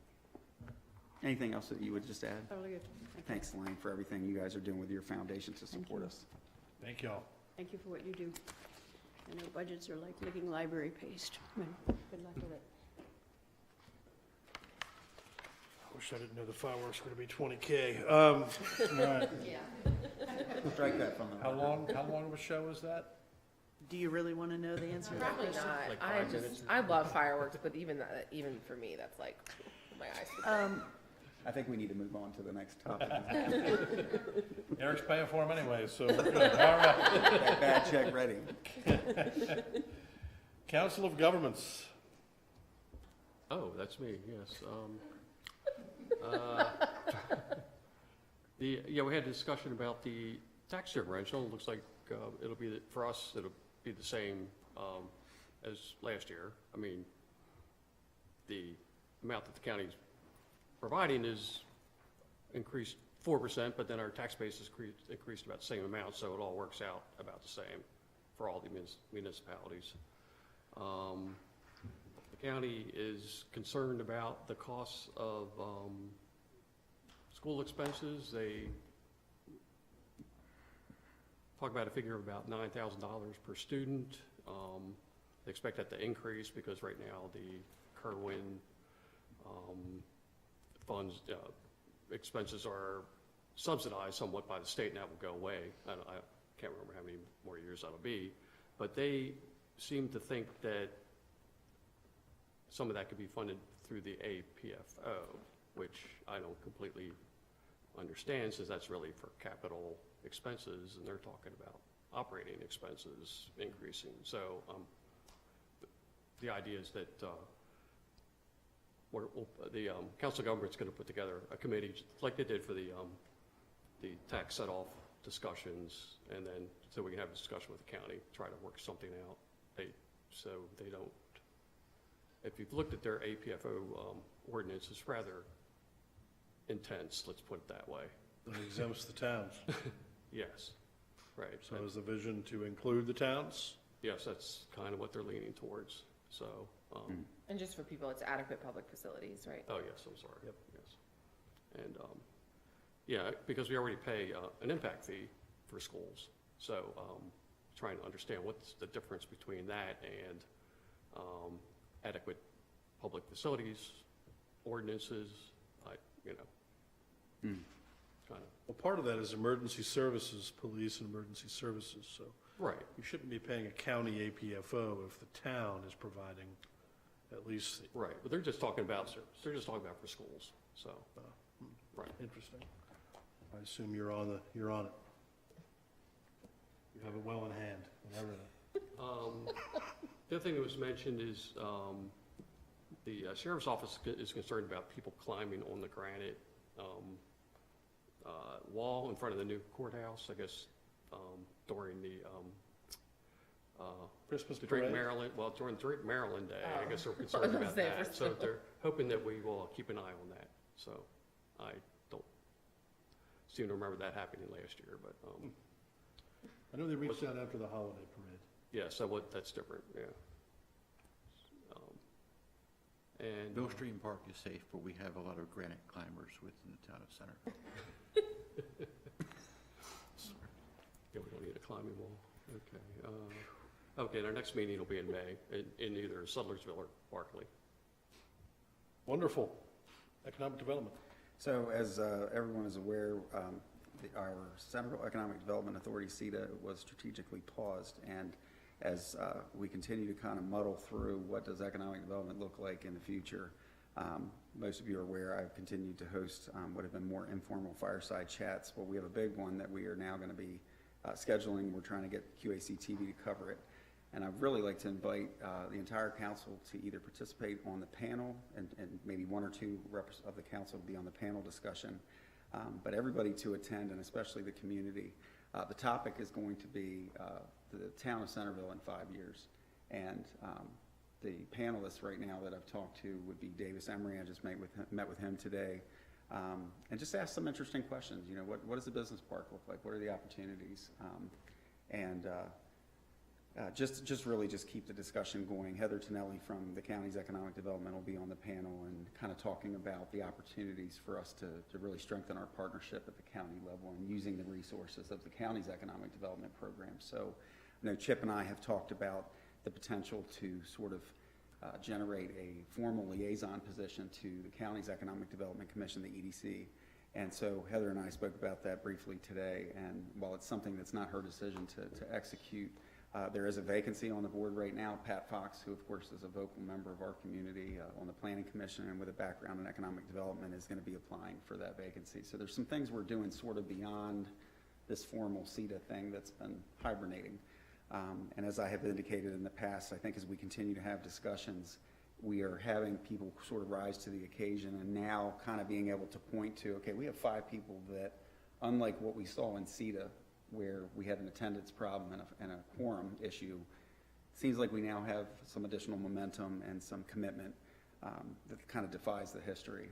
Anything else that you would just add? Totally good. Thanks, Elaine, for everything you guys are doing with your foundation to support us. Thank you all. Thank you for what you do. I know budgets are like licking library paste. Good luck with it. Wish I didn't know the fireworks were going to be 20K. All right. Yeah. Strike that from the. How long of a show is that? Do you really want to know the answer to that Probably question? not. Like I 5 minutes just, I love fireworks, but even for me, that's like, my eyes. would burn. I think we need to move on to the next topic. Eric's paying for them anyway, so we're good. All right. That bad check ready. Council of Governments. Oh, that's me, yes. We had a discussion about the tax differential. It looks like it'll be, for us, it'll be the same as last year. I mean, the amount that the county's providing is increased 4%, but then our tax base is increased about the same amount, so it all works out about the same for all the municipalities. The county is concerned about the costs of school expenses. They talk about a figure of about $9,000 per student. They expect that to increase because right now the Kerwin funds expenses are subsidized somewhat by the state, and that will go away. I can't remember how many more years that'll be, but they seem to think that some of that could be funded through the APFO, which I don't completely understand, since that's really for capital expenses, and they're talking about operating expenses increasing. So the idea is that the council of government's going to put together a committee, like they did for the tax set-off discussions, and then so we can have a discussion with the county, try to work something out. So they don't. If you've looked at their APFO ordinance, it's rather intense. Let's put it that way. That exempts the towns. Yes, right. So is the vision to include the towns? Yes, that's kind of what they're leaning towards. So. And just for people, it's adequate public facilities, right? Oh yes, I'm sorry. Yep. Yes. And yeah, because we already pay an impact fee for schools, so trying to understand what's the difference between that and adequate public facilities ordinances, kind of. Well, part of that is emergency services, police and emergency services, so. Right. You shouldn't be paying a county APFO if the town is providing at least. Right, but they're just talking about for schools, so, right. Interesting. I assume you're on it. You have it well in hand, whatever. The other thing that was mentioned is the sheriff's office is concerned about people climbing on the granite wall in front of the new courthouse, I guess, during the Christmas Drake parade? Maryland, during Drake Maryland Day, I guess they're Oh. concerned about Say that. for So they're hoping that we will keep an eye on that. So I don't seem to remember that happening last year, but I know they reached out after the holiday parade. yeah, so that's different, yeah. And Mill Stream Park is safe, but we have a lot of granite climbers within the town of Centreville. yeah, we don't need a climbing wall. Okay. Okay, and our next meeting will be in May in either Sudlersville or Barkley. Wonderful. Economic development. So as everyone is aware, our Centreville Economic Development Authority, CETA, was strategically paused. And as we continue to kind of muddle through what does economic development look like in the future, most of you are aware I've continued to host what have been more informal fireside chats. Well, we have a big one that we are now going to be scheduling. We're trying to get QACTV to cover it. And I'd really like to invite the entire council to either participate on the panel, and maybe one or two reps of the council to be on the panel discussion, but everybody to attend, and especially the community. The topic is going to be the town of Centreville in 5 years. And the panelists right now that I've talked to would be Davis Emery. I just met with him today. And just ask some interesting questions. You know, what does the business park look like? What are the opportunities? Just really keep the discussion going. Heather Tonelli from the county's economic development will be on the panel and kind of talking about the opportunities for us to really strengthen our partnership at the county level and using the resources of the county's economic development program. So I know Chip and I have talked about the potential to sort of generate a formal liaison position to the county's Economic Development Commission, the EDC. And so Heather and I spoke about that briefly today. And while it's something that's not her decision to execute, there is a vacancy on the board right now. Pat Fox, who of course is a vocal member of our community on the Planning Commission and with a background in economic development, is going to be applying for that vacancy. So there's some things we're doing sort of beyond this formal CETA thing that's been hibernating. And as I have indicated in the past, I think as we continue to have discussions, we are having people sort of rise to the occasion and now kind of being able to point to, okay, we have 5 people that, unlike what we saw in CETA, where we had an attendance problem and a quorum issue, it seems like we now have some additional momentum and some commitment that kind of defies the history.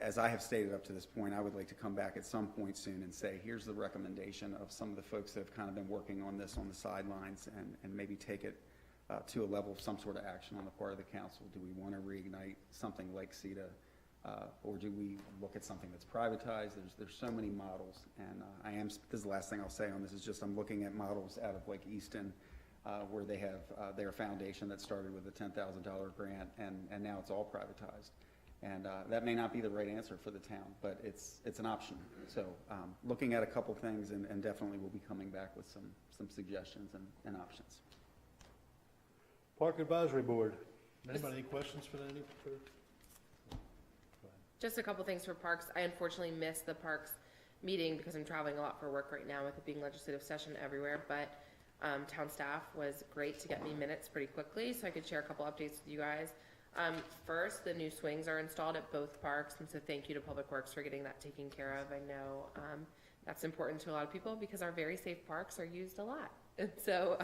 As I have stated up to this point, I would like to come back at some point soon and say, here's the recommendation of some of the folks that have kind of been working on this on the sidelines, and maybe take it to a level of some sort of action on the part of the council. Do we want to reignite something like CETA, or do we look at something that's privatized? There's so many models, and this is the last thing I'll say on this, is just I'm looking at models out of like Easton, where they have their foundation that started with a $10,000 grant, and now it's all privatized. And that may not be the right answer for the town, but it's an option. So looking at a couple things, and definitely we'll be coming back with some suggestions and options. Park Advisory Board. Anybody, any questions for any? Just a couple things for parks. I unfortunately missed the parks meeting because I'm traveling a lot for work right now with it being legislative session everywhere, but town staff was great to get me minutes pretty quickly so I could share a couple updates with you guys. First, the new swings are installed at both parks, and so thank you to Public Works for getting that taken care of. I know that's important to a lot of people because our very safe parks are used a lot. And so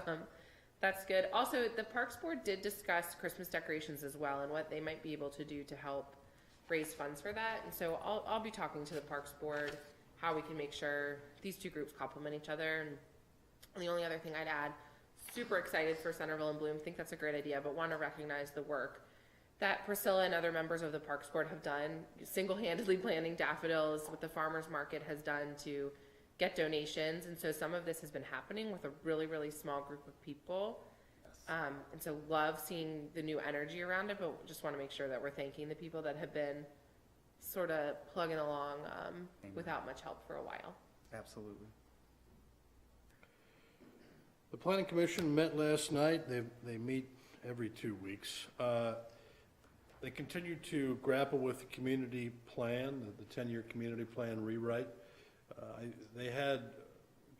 that's good. Also, the Parks Board did discuss Christmas decorations as well and what they might be able to do to help raise funds for that. And so I'll be talking to the Parks Board how we can make sure these two groups complement each other. And the only other thing I'd add, super excited for Centreville and Bloom, think that's a great idea, but want to recognize the work that Priscilla and other members of the Parks Board have done, single-handedly planting daffodils, what the farmers market has done to get donations. And so some of this has been happening with a really, really small group of people. And so love seeing the new energy around it, but just want to make sure that we're thanking the people that have been sort of plugging along without much help for a while. Absolutely. The Planning Commission met last night. They meet every 2 weeks. They continue to grapple with the community plan, the 10-year community plan rewrite. They had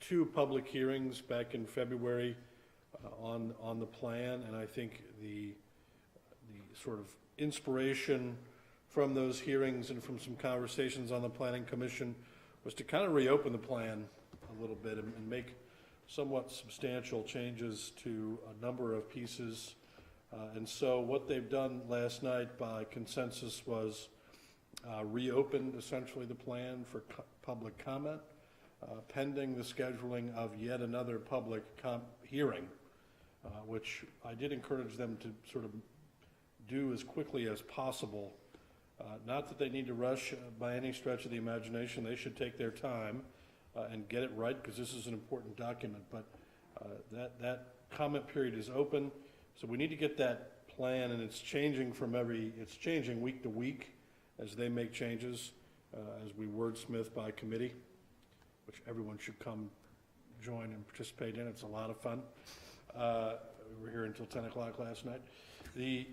2 public hearings back in February on the plan, and I think the sort of inspiration from those hearings and from some conversations on the Planning Commission was to kind of reopen the plan a little bit and make somewhat substantial changes to a number of pieces. And so what they've done last night by consensus was reopened essentially the plan for public comment, pending the scheduling of yet another public hearing, which I did encourage them to sort of do as quickly as possible. Not that they need to rush by any stretch of the imagination. They should take their time and get it right, because this is an important document. But that comment period is open. So we need to get that plan, and it's changing it's changing week to week as they make changes, as we wordsmith by committee, which everyone should come join and participate in. It's a lot of fun. We were here until 10 o'clock last night. We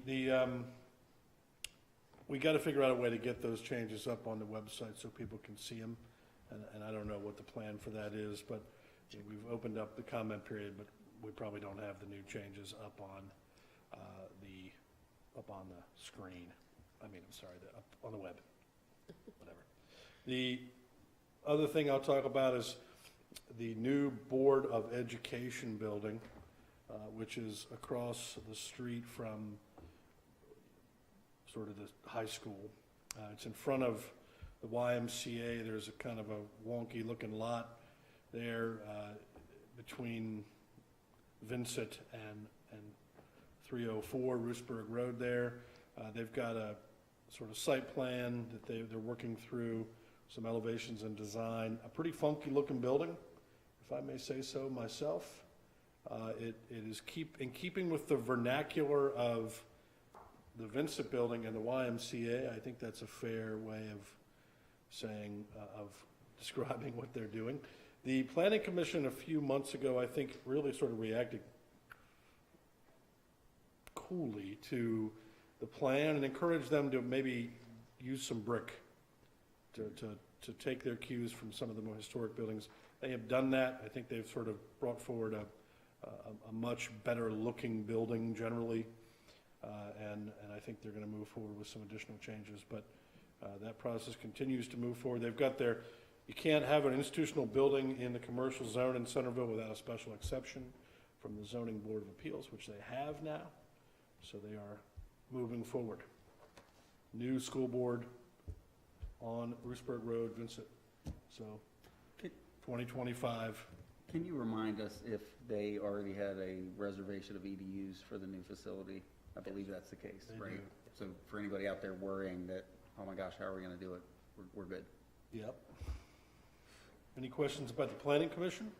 got to figure out a way to get those changes up on the website so people can see them. And I don't know what the plan for that is, but we've opened up the comment period, but we probably don't have the new changes up on the screen. Up on the web, whatever. The other thing I'll talk about is the new Board of Education building, which is across the street from sort of the high school. It's in front of the YMCA. There's a kind of a wonky looking lot there between Vincent and 304 Roosburg Road there. They've got a sort of site plan that they're working through, some elevations and design. A pretty funky looking building, if I may say so myself. It is in keeping with the vernacular of the Vincent building and the YMCA. I think that's a fair way of saying, of describing what they're doing. The Planning Commission a few months ago, I think, really sort of reacted coolly to the plan and encouraged them to maybe use some brick to take their cues from some of the more historic buildings. They have done that. I think they've sort of brought forward a much better looking building generally. And I think they're going to move forward with some additional changes, but that process continues to move forward. They've got you can't have an institutional building in the commercial zone in Centreville without a special exception from the Zoning Board of Appeals, which they have now. So they are moving forward. New school board on Roosburg Road, Vincent. So 2025. Can you remind us if they already had a reservation of EDUs for the new facility? I believe that's the case, They right? do. So for anybody out there worrying that, oh my gosh, how are we going to do it? We're good. Yep. Any questions about the Planning Commission?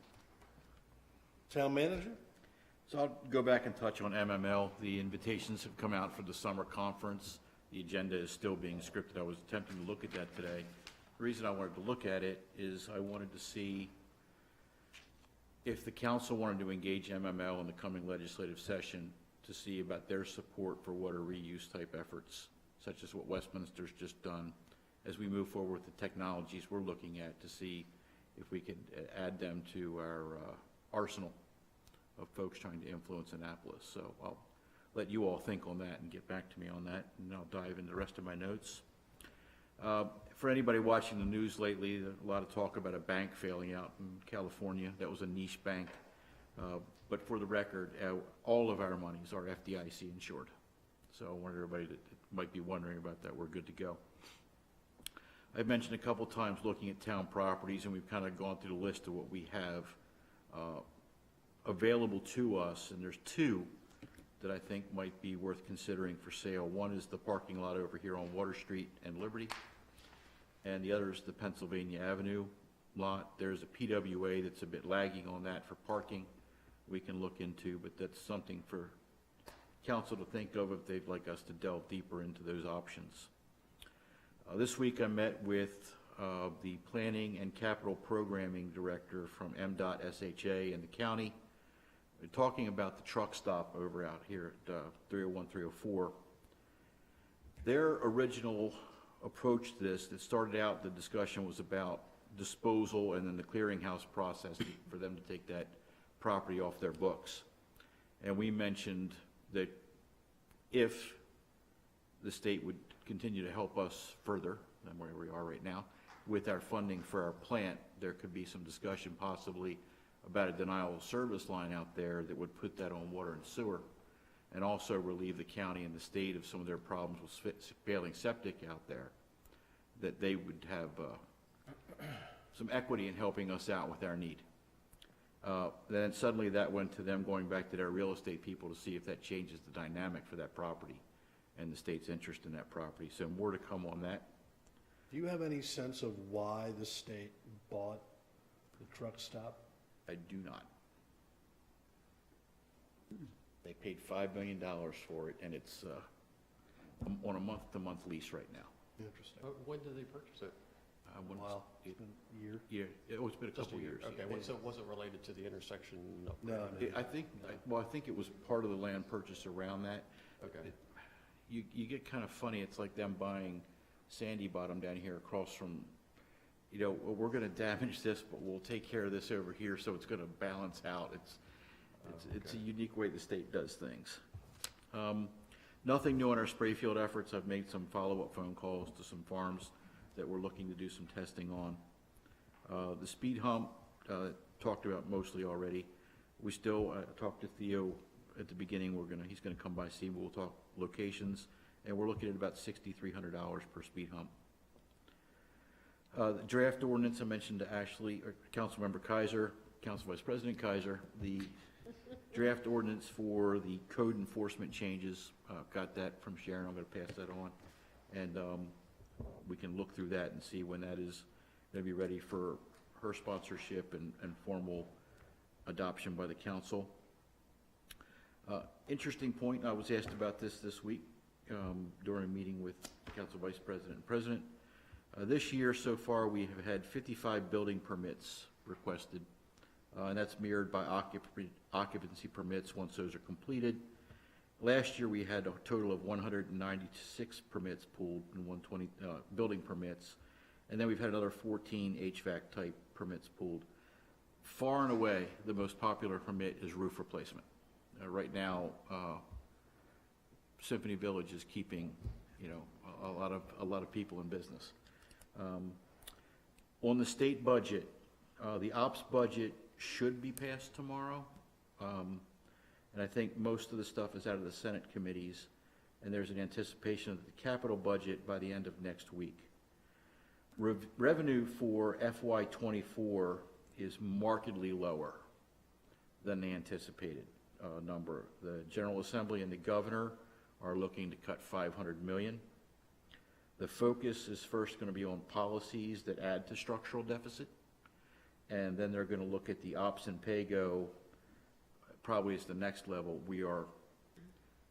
Town Manager? So I'll go back and touch on MML. The invitations have come out for the summer conference. the agenda is still being scripted. I was attempting to look at that today. The reason I wanted to look at it is I wanted to see if the council wanted to engage MML in the coming legislative session to see about their support for water reuse type efforts, such as what Westminster's just done, as we move forward with the technologies we're looking at to see if we can add them to our arsenal of folks trying to influence Annapolis. So I'll let you all think on that and get back to me on that, and I'll dive into the rest of my notes. For anybody watching the news lately, there's a lot of talk about a bank failing out in California. That was a niche bank. But for the record, all of our monies are FDIC insured. So I want everybody that might be wondering about that, we're good to go. I've mentioned a couple times looking at town properties, and we've kind of gone through the list of what we have available to us, and there's two that I think might be worth considering for sale. One is the parking lot over here on Water Street and Liberty, and the other is the Pennsylvania Avenue lot. There's a PWA that's a bit lagging on that for parking we can look into, but that's something for council to think of if they'd like us to delve deeper into those options. This week I met with the Planning and Capital Programming Director from MDOT SHA in the county, talking about the truck stop over out here at 301, 304. Their original approach to this, that started out, the discussion was about disposal and then the clearinghouse process for them to take that property off their books. And we mentioned that if the state would continue to help us further than where we are right now with our funding for our plant, there could be some discussion possibly about a denial of service line out there that would put that on water and sewer, and also relieve the county and the state of some of their problems with failing septic out there, that they would have some equity in helping us out with our need. Then suddenly that went to them going back to their real estate people to see if that changes the dynamic for that property and the state's interest in that property. So more to come on that. Do you have any sense of why the state bought the truck stop? I do not. They paid $5 million for it, and it's on a month-to-month lease right now. Interesting. When did they purchase it? Wow, it's been a year. Yeah, it's been a Just couple a year. years. Okay, Yeah. so it wasn't related to the intersection? No, no. I think it was part of the land purchase around that. Okay. You get kind of funny, it's like them buying Sandy Bottom down here across from, well, we're gonna damage this, but we'll take care of this over here, so it's gonna balance out. It's a unique way the state does things. Nothing new on our spray field efforts. I've made some follow-up phone calls to some farms that we're looking to do some testing on. The speed hump, talked about mostly already. We still talked to Theo at the beginning. He's gonna come by, see, we'll talk locations, and we're looking at about $6,300 per speed hump. The draft ordinance I mentioned to Ashley, or Councilmember Kaiser, Council Vice President Kaiser, the draft ordinance for the code enforcement changes, got that from Sharon. I'm gonna pass that on, and we can look through that and see when that is gonna be ready for her sponsorship and formal adoption by the council. Interesting point, I was asked about this week during a meeting with Council Vice President and President. This year so far, we have had 55 building permits requested, and that's mirrored by occupancy permits once those are completed. Last year, we had a total of 196 permits pulled and 120 building permits, and then we've had another 14 HVAC type permits pulled. Far and away, the most popular permit is roof replacement. Right now, Symphony Village is keeping, a lot of people in business. On the state budget, the ops budget should be passed tomorrow, and I think most of the stuff is out of the Senate committees, and there's an anticipation of the capital budget by the end of next week. Revenue for FY24 is markedly lower than the anticipated number. The General Assembly and the governor are looking to cut $500 million. The focus is first going to be on policies that add to structural deficit, and then they're going to look at the ops and pay-go probably as the next level. We are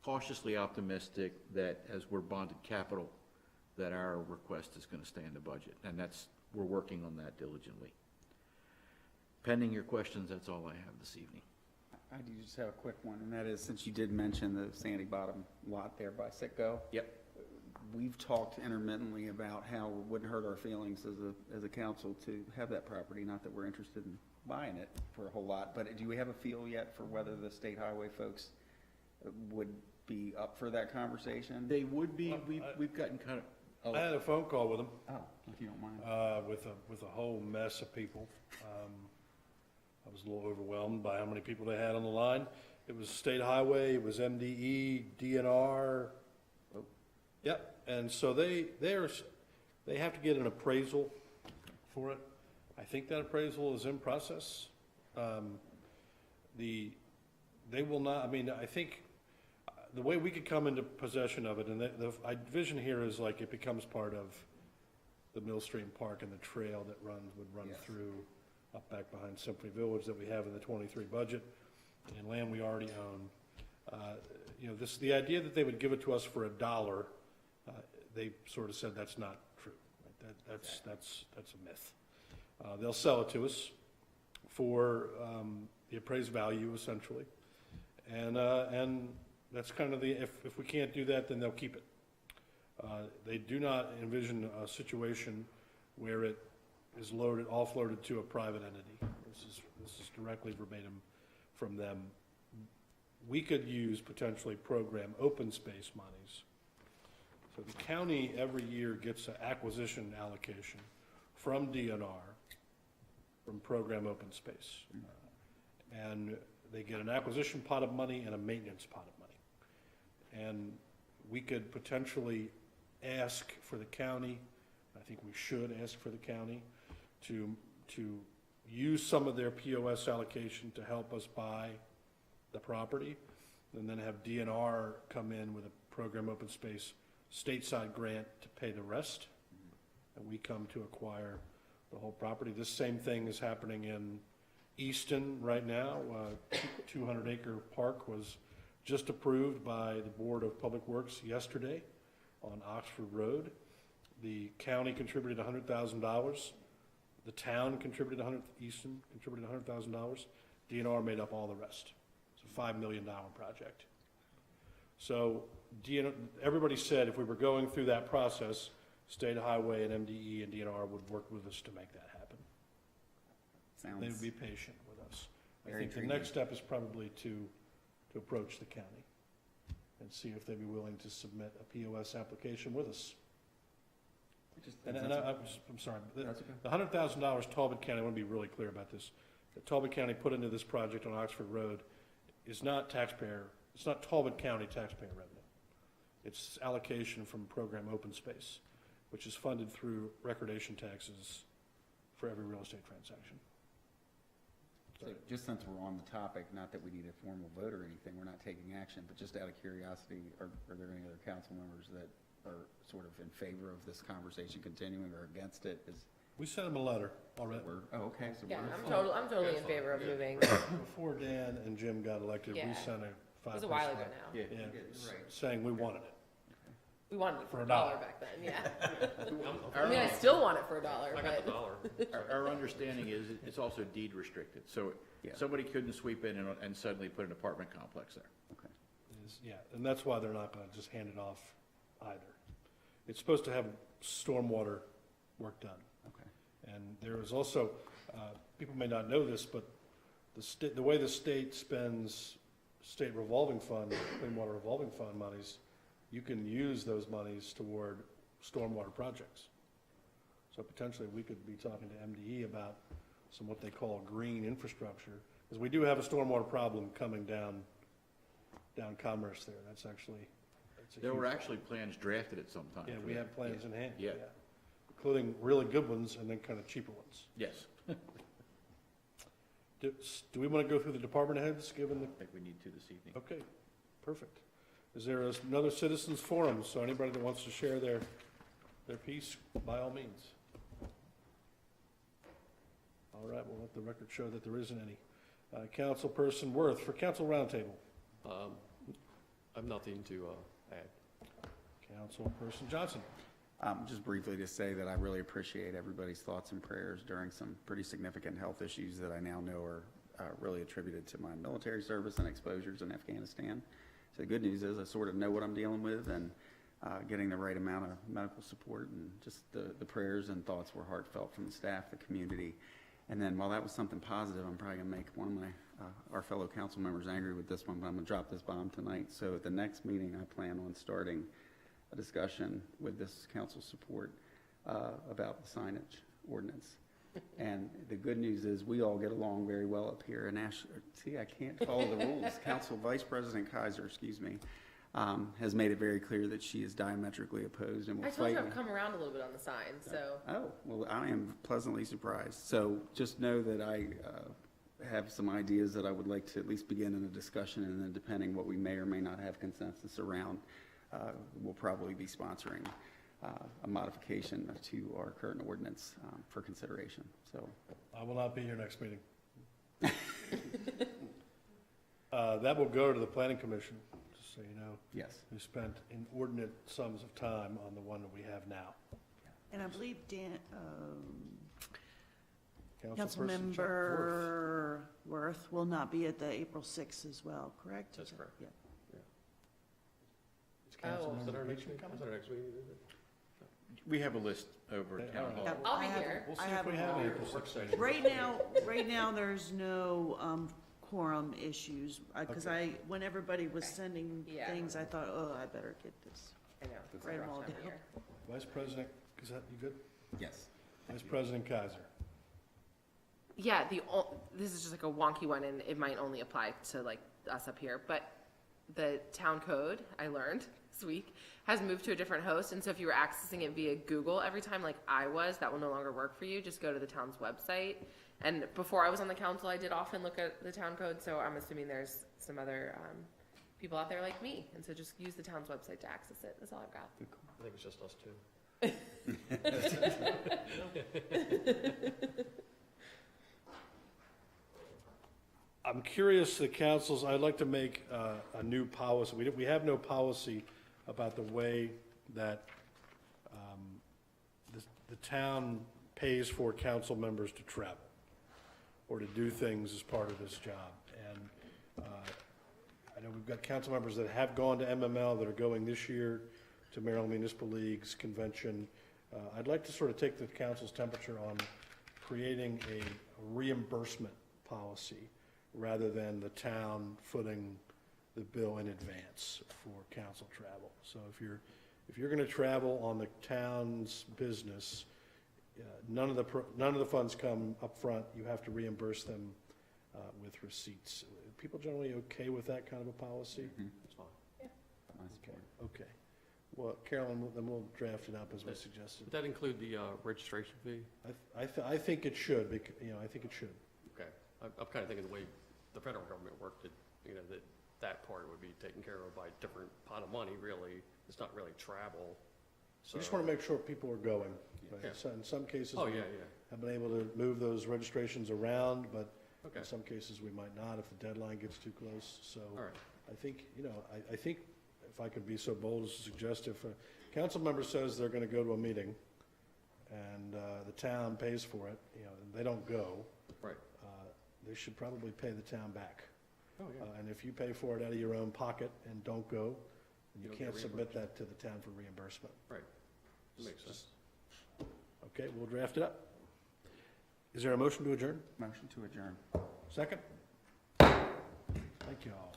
cautiously optimistic that as we're bonded capital, that our request is gonna stay in the budget, and we're working on that diligently. Pending your questions, that's all I have this evening. I do just have a quick one, and that is, since you did mention the Sandy Bottom lot there by Sitco. Yep. We've talked intermittently about how it wouldn't hurt our feelings as a council to have that property, not that we're interested in buying it for a whole lot, but do we have a feel yet for whether the state highway folks would be up for that conversation? They would be, Well, we've gotten kind of, I had a phone call with them, Oh, if you don't mind. with a whole mess of people. I was a little overwhelmed by how many people they had on the line. It was state highway, it was MDE, DNR. Oh. Yep, and so they have to get an appraisal for it. I think that appraisal is in process. They will not, I mean, I think the way we could come into possession of it, and the vision here is like it becomes part of the Millstream Park and the trail that would run Yes. through up back behind Symphony Village that we have in the 23 budget, and land we already own. You know, the idea that they would give it to us for $1, they sort of said that's not true. Right? That's a myth. They'll sell it to us for the appraised value, essentially, and that's kind of if we can't do that, then they'll keep it. They do not envision a situation where it is offloaded to a private entity. This is directly verbatim from them. We could use potentially program open space monies. So the county every year gets an acquisition allocation from DNR, from program open space. And they get an acquisition pot of money and a maintenance pot of money. And we could potentially ask for the county, I think we should ask for the county, to use some of their POS allocation to help us buy the property, and then have DNR come in with a program open space stateside grant to pay the rest, and we come to acquire the whole property. This same thing is happening in Easton right now. 200-acre park was just approved by the Board of Public Works yesterday on Oxford Road. The county contributed $100,000. The town contributed Easton contributed $100,000. DNR made up all the rest. It's a $5 million project. So everybody said if we were going through that process, State Highway and MDE and DNR would work with us to make that happen. They would be patient with us. I Very think the intriguing. next step is probably to approach the county and see if they'd be willing to submit a POS application with us. I'm sorry, That's okay. the $100,000 Talbot County, I want to be really clear about this, that Talbot County put into this project on Oxford Road is not it's not Talbot County taxpayer revenue. It's allocation from program open space, which is funded through recordation taxes for every real estate transaction. So just since we're on the topic, not that we need a formal vote or anything, we're not taking action, but just out of curiosity, are there any other council members that are sort of in favor of this conversation continuing or against it? We sent them a letter already. Okay, so Yeah, we're. I'm totally in favor of moving. Before Dan and Jim got elected, we Yeah. sent a It five. was a while ago now. yeah. Yeah, Right. saying we wanted it. We wanted it for For $1 $1 back then, yeah. I mean, I still want it for $1, I got the but. dollar. Our understanding is it's also deed restricted, so Yeah. somebody couldn't sweep in and suddenly put an apartment complex there. Yeah, and that's why they're not gonna just hand it off either. It's supposed to have stormwater work done. Okay. And there is also, people may not know this, but the way the state spends state revolving fund, clean water revolving fund monies, you can use those monies toward stormwater projects. So potentially, we could be talking to MDE about some what they call green infrastructure, because we do have a stormwater problem coming down Commerce there. That's actually, There were actually plans drafted at some time. yeah, for we that. have plans in hand. Yeah. Including really good ones and then kind of cheaper ones. Yes, I Do we want to go through the department heads, given the, think we need to this evening. okay, perfect. Is there another citizens forum? So anybody that wants to share their piece, by all means. All right, we'll let the record show that there isn't any. Councilperson Worth for Council Roundtable. I have nothing to add. Councilperson Johnson. Just briefly to say that I really appreciate everybody's thoughts and prayers during some pretty significant health issues that I now know are really attributed to my military service and exposures in Afghanistan. So the good news is I sort of know what I'm dealing with, and getting the right amount of medical support, and just the prayers and thoughts were heartfelt from the staff, the community. And then while that was something positive, I'm probably gonna make one of my our fellow council members angry with this one, but I'm gonna drop this bomb tonight. So at the next meeting, I plan on starting a discussion with this council support about the signage ordinance. And the good news is we all get along very well up here. And see, I can't follow the rules. Council Vice President Kaiser, excuse me, has made it very clear that she is diametrically opposed and will I told fight you me. I've come around a little bit on the sign, so. Oh, well, I am pleasantly surprised. So just know that I have some ideas that I would like to at least begin in a discussion, and then depending what we may or may not have consensus around, we'll probably be sponsoring a modification to our current ordinance for consideration. So I will not be here next meeting. That will go to the planning commission, just so you know. yes, We spent inordinate sums of time on the one that we have now. And I believe Dan, Councilperson Chuck Worth. Councilmember Worth will not be at the April 6th as well, correct? That's correct. Yeah. Is Oh. Councilmember Is that our next Beecham meeting? coming? Is that our next meeting? Is it? We have a list over at Town Hall. Yeah, I'll be I have- here. We'll see I if have we them have all. April Work 6th. session. Right now, there's no quorum issues, because when everybody was Okay. sending Yeah. things, I thought, oh, I better get this. I know. Write 'em rough all time of down. year. Vice President, is that, you good? yes. Vice President Kaiser. Yeah, this is just like a wonky one, and it might only apply to like us up here, but the town code, I learned this week, has moved to a different host, and so if you were accessing it via Google every time like I was, that will no longer work for you. Just go to the town's website. And before I was on the council, I did often look at the town code, so I'm assuming there's some other people out there like me, and so just use the town's website to access it. That's all I've got. I think it's just us two. I'm curious, the councils, I'd like to make a new policy. We have no policy about the way that the town pays for council members to travel or to do things as part of this job. And I know we've got council members that have gone to MML that are going this year to Maryland Municipal League's convention. I'd like to sort of take the council's temperature on creating a reimbursement policy rather than the town footing the bill in advance for council travel. So if you're gonna travel on the town's business, none of the funds come up front. You have to reimburse them with receipts. Are people generally okay with that kind of a policy? It's fine. Okay. Well, Carolyn, then we'll draft it up as we Would suggested. that include the registration fee? I think it should, I think it should. Okay. I'm kind of thinking the way the federal government worked, that, that part would be taken care of by a different pot of money, really. It's not really travel. So. We just want to make sure people are going. Right? Yeah. So in some cases, Oh, we yeah. have been able to move those registrations around, but Okay. in some cases, we might not if the deadline gets too close. So All right. I think, I think if I could be so bold as to suggest, if a council member says they're going to go to a meeting and the town pays for it, and they don't go, Right. they should probably pay the town back. Oh, yeah. And if you pay for it out of your own pocket and don't go, you don't can't get submit that to the town for reimbursement. Right. That makes sense. Okay, we'll draft it up. Is there a motion to adjourn? Motion to adjourn. Second? Thank you all.